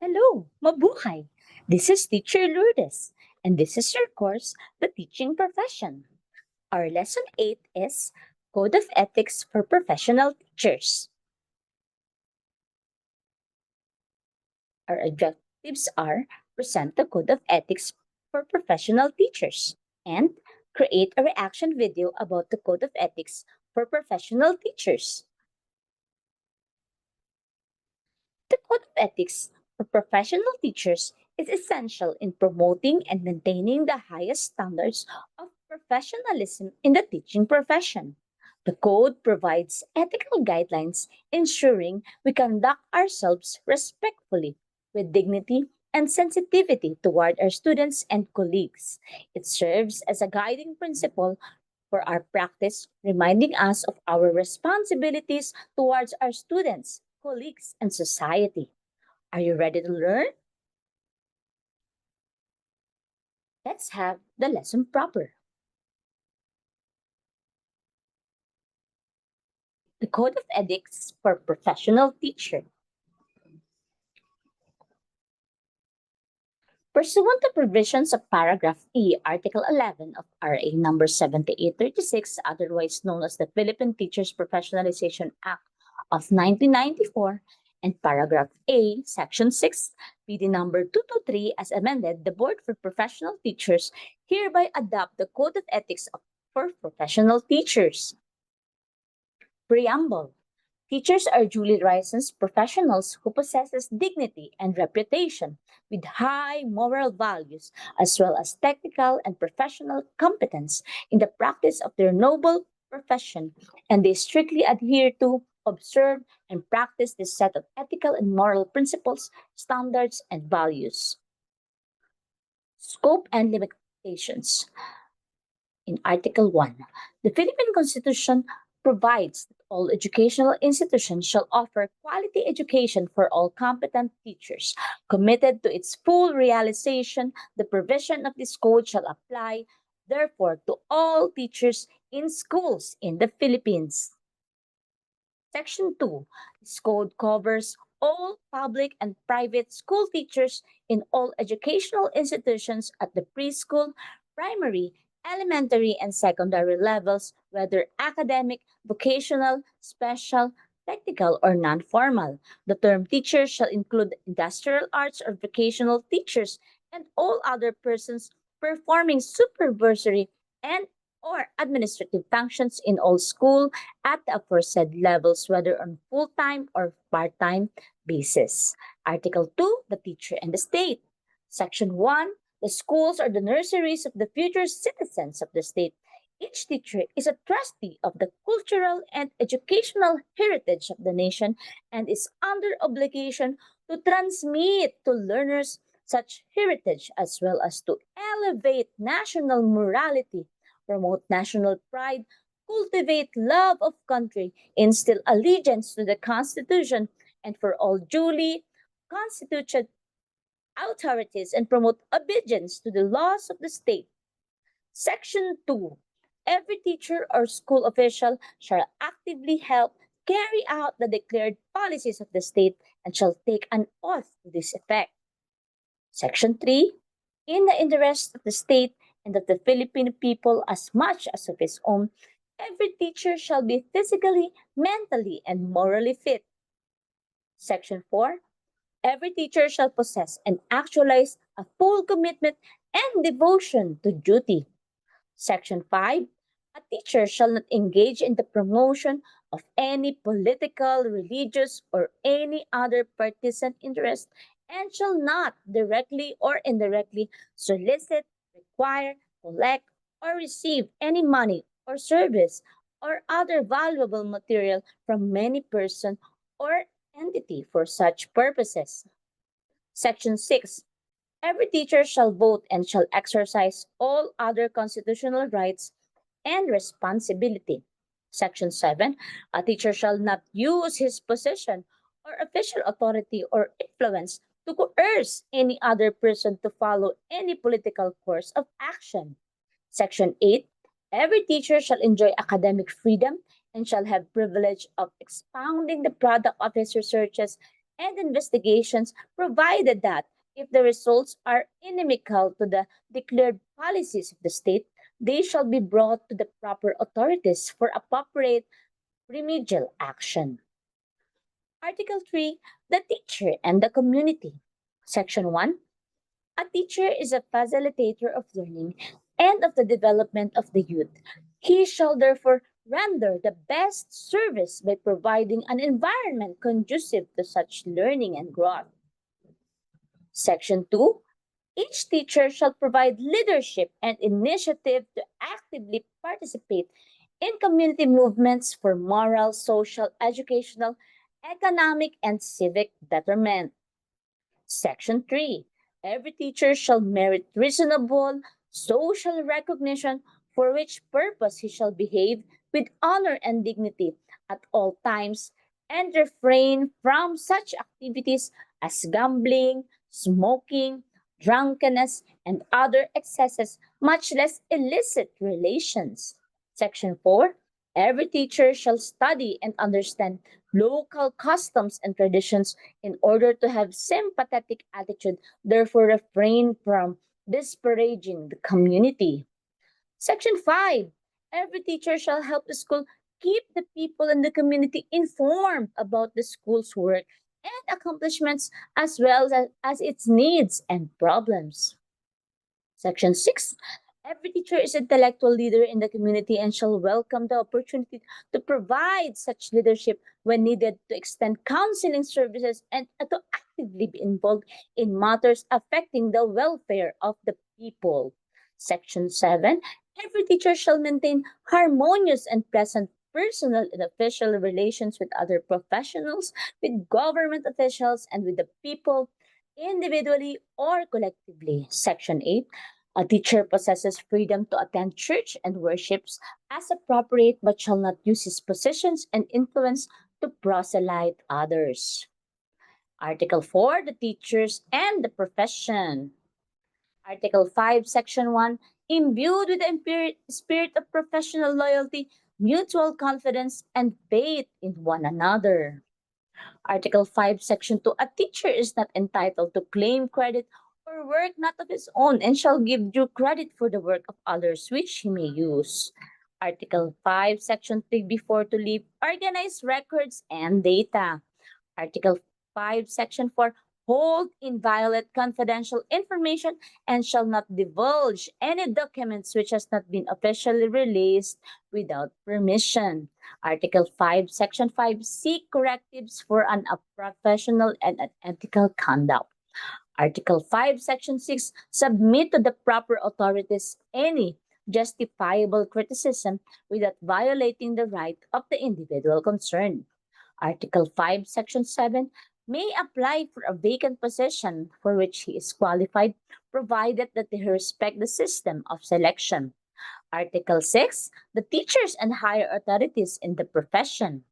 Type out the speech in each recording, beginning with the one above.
Hello, mabuhay! This is Teacher Lourdes, and this is your course, The Teaching Profession. Our lesson 8 is Code of Ethics for Professional Teachers. Our objectives are present the Code of Ethics for Professional Teachers and create a reaction video about the Code of Ethics for Professional Teachers. The Code of Ethics for Professional Teachers is essential in promoting and maintaining the highest standards of professionalism in the teaching profession. The code provides ethical guidelines ensuring we conduct ourselves respectfully, with dignity and sensitivity toward our students and colleagues. It serves as a guiding principle for our practice, reminding us of our responsibilities towards our students, colleagues, and society. Are you ready to learn? Let's have the lesson proper. The Code of Ethics for Professional Teacher. Pursuant to provisions of paragraph E, Article 11 of RA number 7836, otherwise known as the Philippine Teachers Professionalization Act of 1994, and paragraph A, section 6, PD number 223 as amended, the Board for Professional Teachers hereby adopt the Code of Ethics for Professional Teachers. Preamble. Teachers are duly licensed professionals who possess dignity and reputation with high moral values as well as technical and professional competence in the practice of their noble profession, and they strictly adhere to, observe, and practice this set of ethical and moral principles, standards, and values. Scope and limitations. In Article 1, the Philippine Constitution provides that all educational institutions shall offer quality education for all competent teachers. Committed to its full realization, the provision of this code shall apply, therefore, to all teachers in schools in the Philippines. Section 2. This code covers all public and private school teachers in all educational institutions at the preschool, primary, elementary, and secondary levels, whether academic, vocational, special, technical, or non-formal. The term teacher shall include industrial arts or vocational teachers and all other persons performing supervisory and or administrative functions in all school at the aforesaid levels, whether on full-time or part-time basis. Article 2, the teacher and the state. Section 1, the schools are the nurseries of the future citizens of the state. Each teacher is a trustee of the cultural and educational heritage of the nation and is under obligation to transmit to learners such heritage as well as to elevate national morality, promote national pride, cultivate love of country, instill allegiance to the Constitution, and for all duly constituted authorities and promote obedience to the laws of the state. Section 2. Every teacher or school official shall actively help carry out the declared policies of the state and shall take an oath to this effect. Section 3. In the interest of the state and of the Filipino people as much as of his own, every teacher shall be physically, mentally, and morally fit. Section 4. Every teacher shall possess and actualize a full commitment and devotion to duty. Section 5. A teacher shall not engage in the promotion of any political, religious, or any other partisan interest and shall not directly or indirectly solicit, require, collect, or receive any money or service or other valuable material from any person or entity for such purposes. Section 6. Every teacher shall vote and shall exercise all other constitutional rights and responsibility. Section 7. A teacher shall not use his position or official authority or influence to coerce any other person to follow any political course of action. Section 8. Every teacher shall enjoy academic freedom and shall have privilege of expounding the product of his researches and investigations, provided that if the results are inimical to the declared policies of the state, they shall be brought to the proper authorities for appropriate remedial action. Article 3, the teacher and the community. Section 1, a teacher is a facilitator of learning and of the development of the youth. He shall therefore render the best service by providing an environment conducive to such learning and growth. Section 2, each teacher shall provide leadership and initiative to actively participate in community movements for moral, social, educational, economic, and civic betterment. Section 3. Every teacher shall merit reasonable social recognition, for which purpose he shall behave with honor and dignity at all times and refrain from such activities as gambling, smoking, drunkenness, and other excesses, much less illicit relations. Section 4. Every teacher shall study and understand local customs and traditions in order to have sympathetic attitude, therefore refrain from disparaging the community. Section 5. Every teacher shall help the school keep the people in the community informed about the school's work and accomplishments as well as its needs and problems. Section 6. Every teacher is intellectual leader in the community and shall welcome the opportunity to provide such leadership when needed to extend counseling services and to actively be involved in matters affecting the welfare of the people. Section 7. Every teacher shall maintain harmonious and pleasant personal and official relations with other professionals, with government officials, and with the people individually or collectively. Section 8. A teacher possesses freedom to attend church and worships as appropriate, but shall not use his positions and influence to proselyte others. Article 4, the teachers and the profession. Article 5, Section 1, imbued with the spirit of professional loyalty, mutual confidence, and faith in one another. Article 5, Section 2, a teacher is not entitled to claim credit or work not of his own and shall give due credit for the work of others which he may use. Article 5, Section 3, before to leave, organize records and data. Article 5, Section 4, hold inviolate confidential information and shall not divulge any documents which has not been officially released without permission. Article 5, Section 5, seek correctives for an unprofessional and unethical conduct. Article 5, Section 6, submit to the proper authorities any justifiable criticism without violating the right of the individual concerned. Article 5, Section 7, may apply for a vacant position for which he is qualified, provided that he respect the system of selection. Article 6, the teachers and higher authorities in the profession.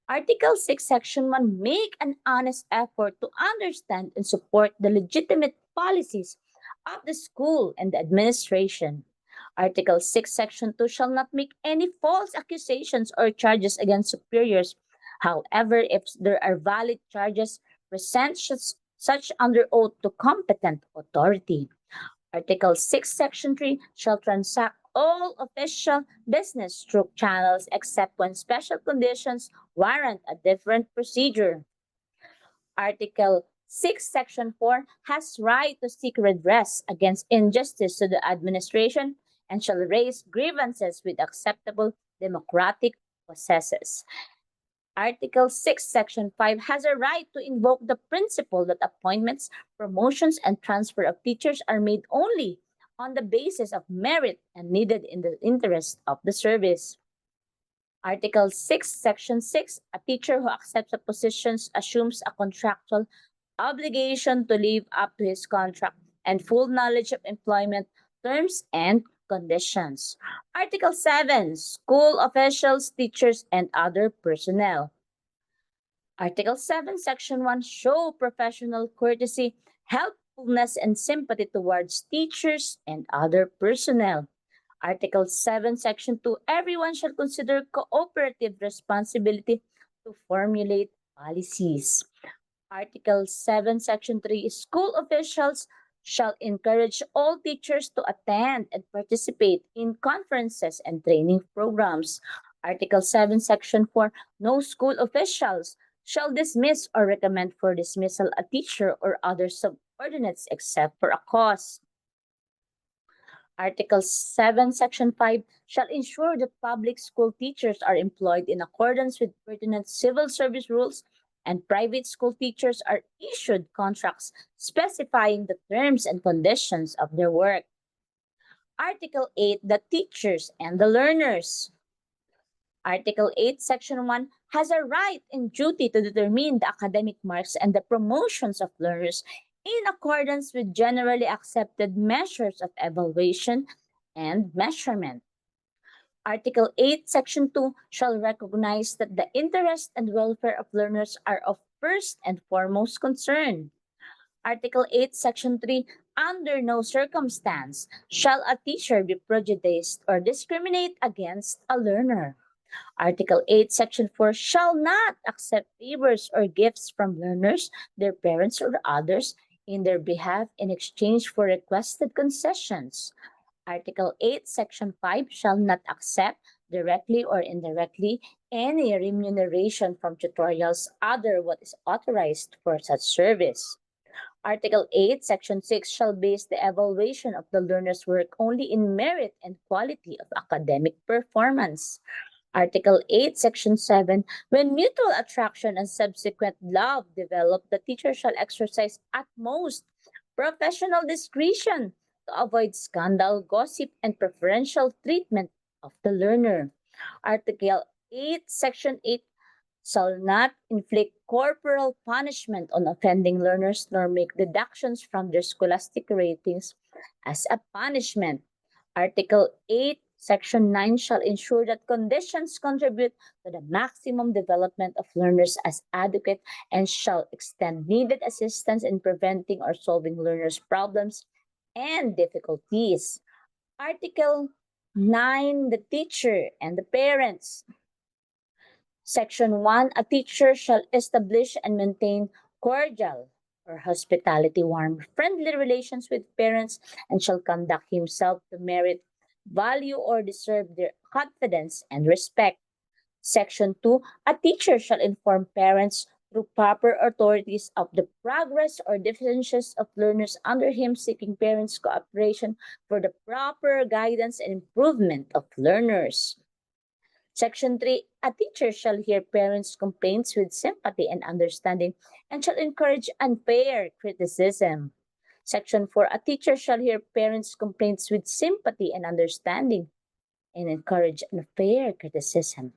Article 6, Section 1, make an honest effort to understand and support the legitimate policies of the school and the administration. Article 6, Section 2, shall not make any false accusations or charges against superiors. However, if there are valid charges, present such under oath to competent authority. Article 6, Section 3, shall transact all official business through channels except when special conditions warrant a different procedure. Article 6, Section 4 has right to seek redress against injustice to the administration and shall raise grievances with acceptable democratic processes. Article 6, Section 5 has a right to invoke the principle that appointments, promotions, and transfer of teachers are made only on the basis of merit and needed in the interest of the service. Article 6, Section 6, a teacher who accepts a position assumes a contractual obligation to live up to his contract and full knowledge of employment terms and conditions. Article 7, school officials, teachers, and other personnel. Article 7, Section 1, show professional courtesy, helpfulness, and sympathy towards teachers and other personnel. Article 7, Section 2, everyone shall consider cooperative responsibility to formulate policies. Article 7, Section 3, school officials shall encourage all teachers to attend and participate in conferences and training programs. Article 7, Section 4, no school officials shall dismiss or recommend for dismissal a teacher or other subordinates except for a cause. Article 7, Section 5 shall ensure that public school teachers are employed in accordance with pertinent civil service rules and private school teachers are issued contracts specifying the terms and conditions of their work. Article 8, the teachers and the learners. Article 8, Section 1 has a right and duty to determine the academic marks and the promotions of learners in accordance with generally accepted measures of evaluation and measurement. Article 8, Section 2 shall recognize that the interest and welfare of learners are of first and foremost concern. Article 8, Section 3, under no circumstance shall a teacher be prejudiced or discriminate against a learner. Article 8, Section 4 shall not accept favors or gifts from learners, their parents, or others in their behalf in exchange for requested concessions. Article 8, Section 5 shall not accept, directly or indirectly, any remuneration from tutorials other what is authorized for such service. Article 8, Section 6 shall base the evaluation of the learner's work only in merit and quality of academic performance. Article 8, Section 7, when mutual attraction and subsequent love develop, the teacher shall exercise utmost professional discretion to avoid scandal, gossip, and preferential treatment of the learner. Article 8, Section 8 shall not inflict corporal punishment on offending learners nor make deductions from their scholastic ratings as a punishment. Article 8, Section 9 shall ensure that conditions contribute to the maximum development of learners as adequate and shall extend needed assistance in preventing or solving learners' problems and difficulties. Article 9, the teacher and the parents. Section 1, a teacher shall establish and maintain cordial or hospitality, warm, friendly relations with parents and shall conduct himself to merit, value, or deserve their confidence and respect. Section 2, a teacher shall inform parents through proper authorities of the progress or deficiencies of learners under him, seeking parents' cooperation for the proper guidance and improvement of learners. Section 3, a teacher shall hear parents' complaints with sympathy and understanding and shall encourage unfair criticism. Section 4, a teacher shall hear parents' complaints with sympathy and understanding and encourage unfair criticism.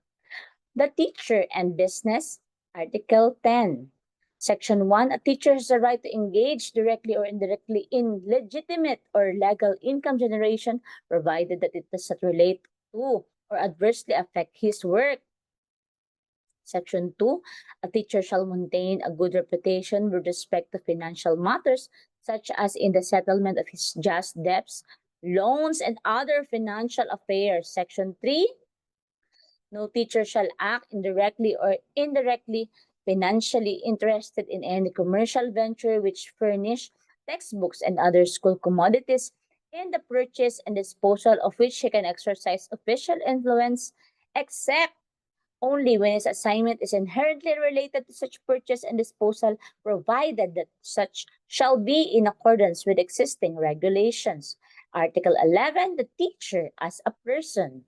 The teacher and business, Article 10. Section 1, a teacher has the right to engage directly or indirectly in legitimate or legal income generation, provided that it does not relate to or adversely affect his work. Section 2, a teacher shall maintain a good reputation with respect to financial matters, such as in the settlement of his just debts, loans, and other financial affairs. Section 3, no teacher shall act indirectly or indirectly financially interested in any commercial venture which furnish textbooks and other school commodities, in the purchase and disposal of which he can exercise official influence, except only when his assignment is inherently related to such purchase and disposal, provided that such shall be in accordance with existing regulations. Article 11, the teacher as a person.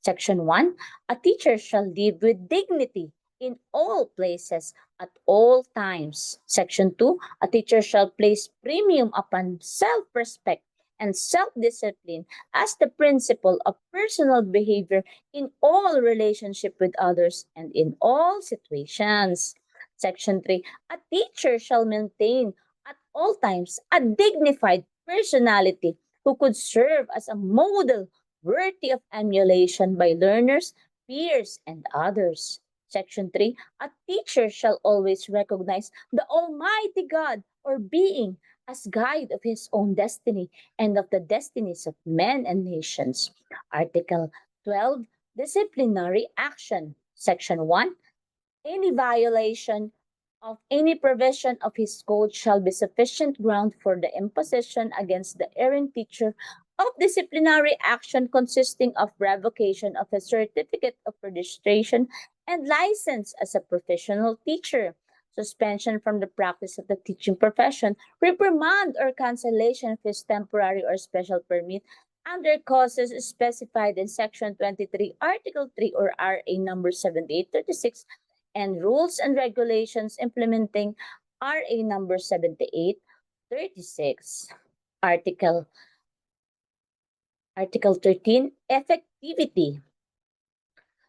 Section 1, a teacher shall live with dignity in all places at all times. Section 2, a teacher shall place premium upon self-respect and self-discipline as the principle of personal behavior in all relationship with others and in all situations. Section 3, a teacher shall maintain at all times a dignified personality who could serve as a model worthy of emulation by learners, peers, and others. Section 3, a teacher shall always recognize the Almighty God or being as guide of his own destiny and of the destinies of men and nations. Article 12, disciplinary action. Section 1, any violation of any provision of his code shall be sufficient ground for the imposition against the erring teacher of disciplinary action consisting of revocation of a certificate of registration and license as a professional teacher, suspension from the practice of the teaching profession, reprimand or cancellation of his temporary or special permit under causes specified in Section 23, Article 3 or RA number 7836 and rules and regulations implementing RA number 7836. Article Article 13, Effectivity.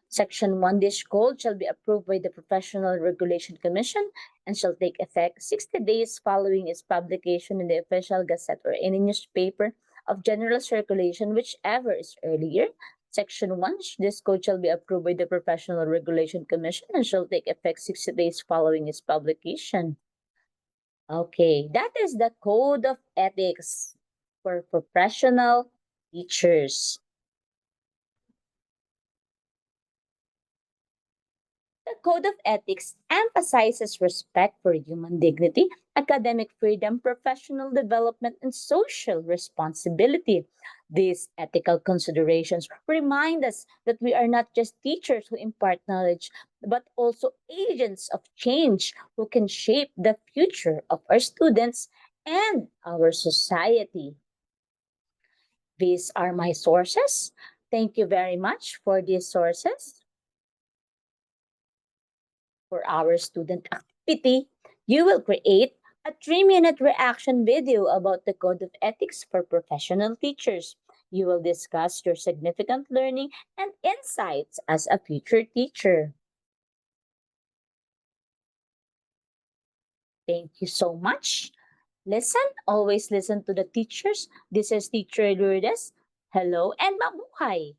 Section 1, this code shall be approved by the Professional Regulation Commission and shall take effect 60 days following its publication in the Official Gazette or any newspaper of general circulation, whichever is earlier. Section 1, this code shall be approved by the Professional Regulation Commission and shall take effect 60 days following its publication. Okay, that is the Code of Ethics for professional teachers. The Code of Ethics emphasizes respect for human dignity, academic freedom, professional development, and social responsibility. These ethical considerations remind us that we are not just teachers who impart knowledge, but also agents of change who can shape the future of our students and our society. These are my sources. Thank you very much for these sources. For our student activity, you will create a 3-minute reaction video about the Code of Ethics for professional teachers. You will discuss your significant learning and insights as a future teacher. Thank you so much. Listen, always listen to the teachers. This is Teacher Lourdes. Hello and mabuhay!